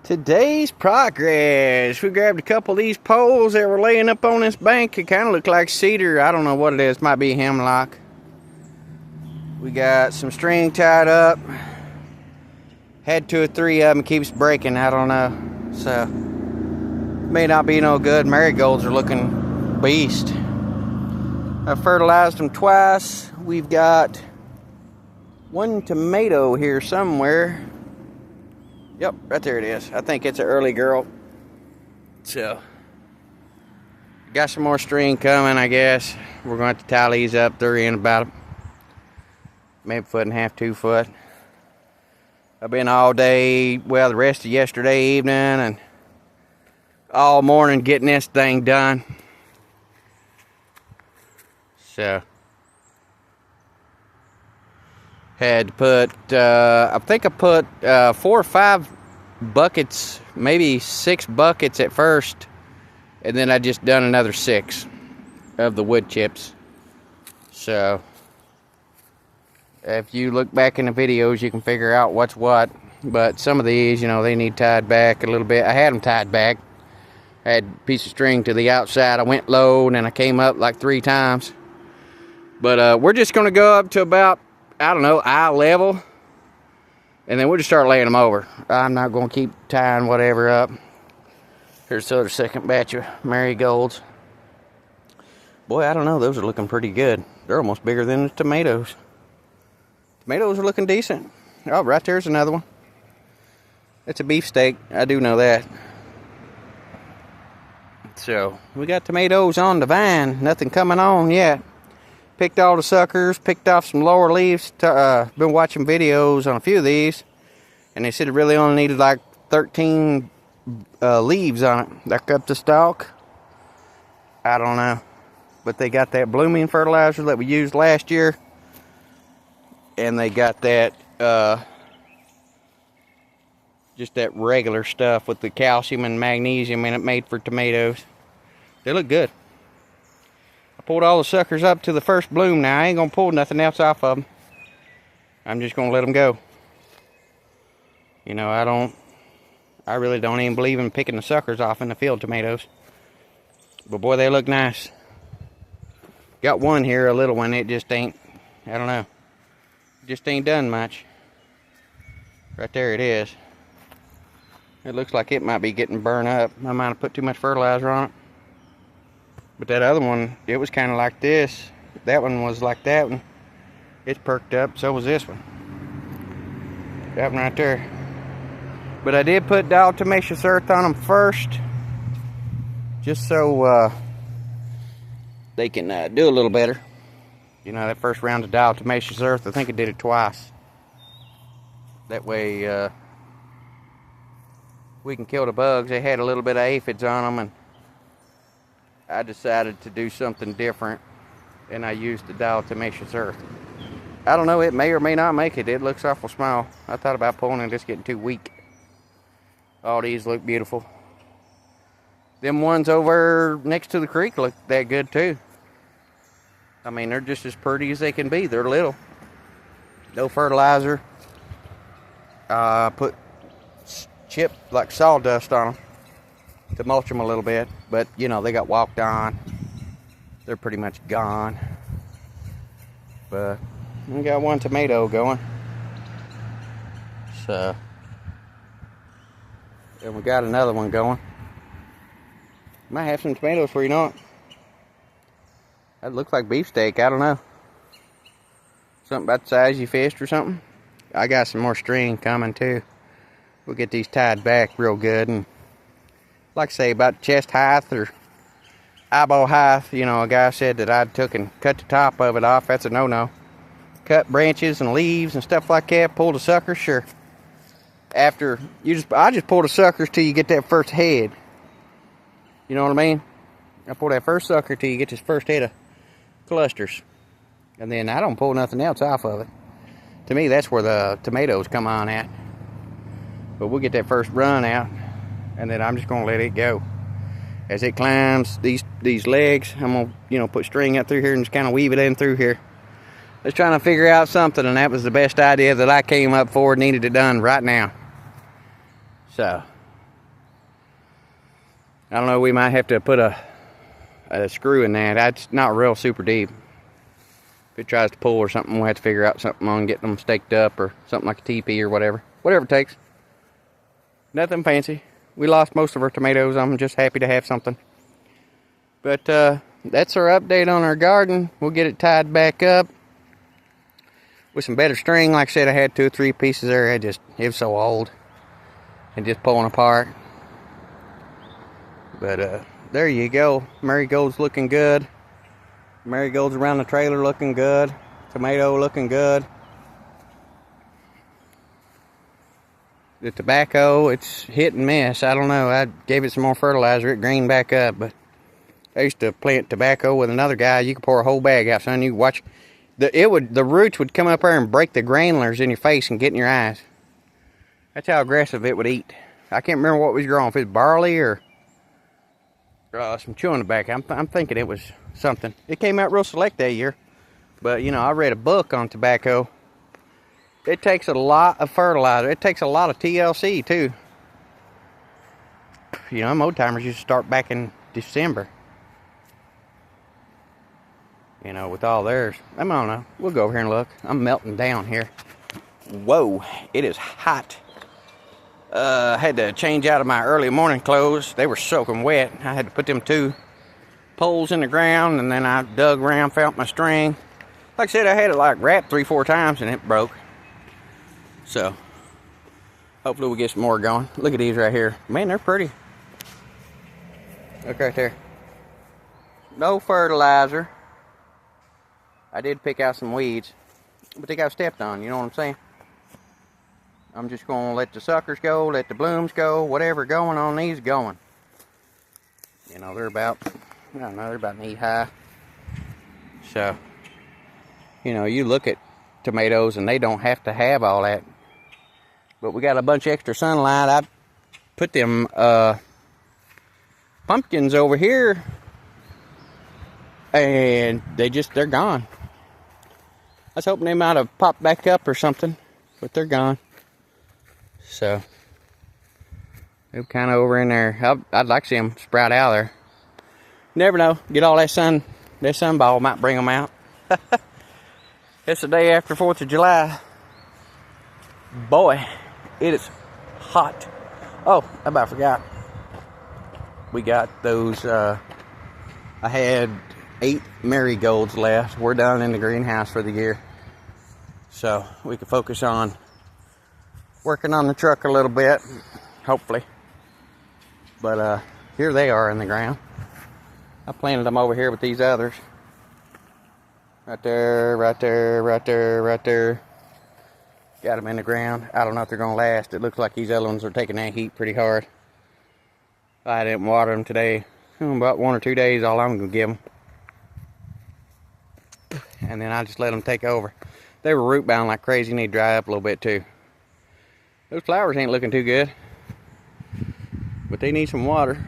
Today's progress. We grabbed a couple of these poles that were laying up on this bank. It kind of looked like cedar. I don't know what it is. Might be hemlock. We got some string tied up. Had 2 or 3 of them. Keeps breaking. I don't know. So, may not be no good. Marigolds are looking beast. I fertilized them twice. We've got 1 tomato here somewhere. Yep, right there it is. I think it's an early girl. So, got some more string coming, I guess. We're going to have to tie these up. They're in about maybe 1.5 to 2 foot. I've been all day, well, the rest of yesterday evening and all morning getting this thing done. So, had to put, I think I put 4 or 5 buckets, maybe 6 buckets at first, and then I just done another 6 of the wood chips. So, if you look back in the videos, you can figure out what's what. But some of these, you know, they need tied back a little bit. I had them tied back. I had a piece of string to the outside. I went low, and then I came up like 3 times. But we're just going to go up to about, I don't know, eye level. And then we'll just start laying them over. I'm not going to keep tying whatever up. Here's the other second batch of marigolds. Boy, I don't know. Those are looking pretty good. They're almost bigger than the tomatoes. Tomatoes are looking decent. Oh, right there's another one. It's a beefsteak. I do know that. So, we got tomatoes on the vine. Nothing coming on yet. Picked all the suckers, picked off some lower leaves. Been watching videos on a few of these, and they said it really only needed like 13 leaves on it. Like up the stalk. I don't know. But they got that blooming fertilizer that we used last year. And they got that, just that regular stuff with the calcium and magnesium in it made for tomatoes. They look good. Pulled all the suckers up to the first bloom now. I ain't gonna pull nothing else off of them. I'm just gonna let them go. You know, I really don't even believe in picking the suckers off in the field tomatoes. But boy, they look nice. Got one here, a little one, it just ain't, I don't know. Just ain't done much. Right there it is. It looks like it might be getting burned up. I might have put too much fertilizer on it. But that other one, it was kind of like this. That one was like that one. It's perked up, so was this one. That one right there. But I did put diatomaceous earth on them first. Just so they can do a little better. You know, that first round of diatomaceous earth, I think I did it twice. That way we can kill the bugs. They had a little bit of aphids on them, and I decided to do something different, and I used the diatomaceous earth. I don't know, it may or may not make it. It looks awful small. I thought about pulling and just getting too weak. All these look beautiful. Them ones over next to the creek look that good too. I mean, they're just as pretty as they can be. They're little. No fertilizer. Put chip like sawdust on them to mulch them a little bit, but you know, they got walked on. They're pretty much gone. But we got 1 tomato going. So, and we got another one going. Might have some tomatoes for you know it. That looks like beefsteak, I don't know. Something about the size you fished or something. I got some more string coming too. We'll get these tied back real good, and like I say, about chest height or eyeball height. You know, a guy said that I took and cut the top of it off. That's a no-no. Cut branches and leaves and stuff like that. Pull the suckers, sure. After I just pull the suckers till you get that first head. You know what I mean? I pull that first sucker till you get this first head of clusters, and then I don't pull nothing else off of it. To me, that's where the tomatoes come on at. But we'll get that first run out, and then I'm just gonna let it go. As it climbs these legs, I'm gonna, you know, put string up through here and just kind of weave it in through here. Just trying to figure out something, and that was the best idea that I came up for. Needed it done right now. So, I don't know, we might have to put a screw in that. That's not real super deep. If it tries to pull or something, we'll have to figure out something on getting them staked up or something like a teepee or whatever. Whatever it takes. Nothing fancy. We lost most of our tomatoes. I'm just happy to have something. But that's our update on our garden. We'll get it tied back up with some better string. Like I said, I had 2 or 3 pieces there. It was so old and just pulling apart. But there you go. Marigolds looking good. Marigolds around the trailer looking good. Tomato looking good. The tobacco, it's hit and miss. I don't know. I gave it some more fertilizer. It greened back up. But I used to plant tobacco with another guy. You could pour a whole bag out, son. You could watch. The roots would come up there and break the granulars in your face and get in your eyes. That's how aggressive it would eat. I can't remember what was growing. If it's barley or some chewing tobacco. I'm thinking it was something. It came out real select that year. But, you know, I read a book on tobacco. It takes a lot of fertilizer. It takes a lot of TLC, too. You know, old timers used to start back in December. You know, with all theirs. I don't know. We'll go over here and look. I'm melting down here. Whoa, it is hot. I had to change out of my early morning clothes. They were soaking wet. I had to put them 2 poles in the ground, and then I dug around, found my string. Like I said, I had it like wrapped 3 or 4 times, and it broke. So, hopefully we'll get some more going. Look at these right here. Man, they're pretty. Look right there. No fertilizer. I did pick out some weeds, but they got stepped on, you know what I'm saying? I'm just going to let the suckers go, let the blooms go, whatever going on these going. You know, they're about, I don't know, they're about knee high. So, you know, you look at tomatoes and they don't have to have all that. But we got a bunch of extra sunlight. I put them pumpkins over here and they're gone. I was hoping they might have popped back up or something, but they're gone. So, they're kind of over in there. I'd like to see them sprout out there. Never know. Get all that sunball might bring them out. It's the day after 4th of July. Boy, it is hot. Oh, I about forgot. We got those, I had 8 marigolds left. We're down in the greenhouse for the year. So, we can focus on working on the truck a little bit, hopefully. But here they are in the ground. I planted them over here with these others. Right there, right there, right there, right there. Got them in the ground. I don't know if they're going to last. It looks like these other ones are taking that heat pretty hard. I didn't water them today. About 1 or 2 days, all I'm going to give them. And then I just let them take over. They were root bound like crazy. Need to dry up a little bit too. Those flowers ain't looking too good, but they need some water.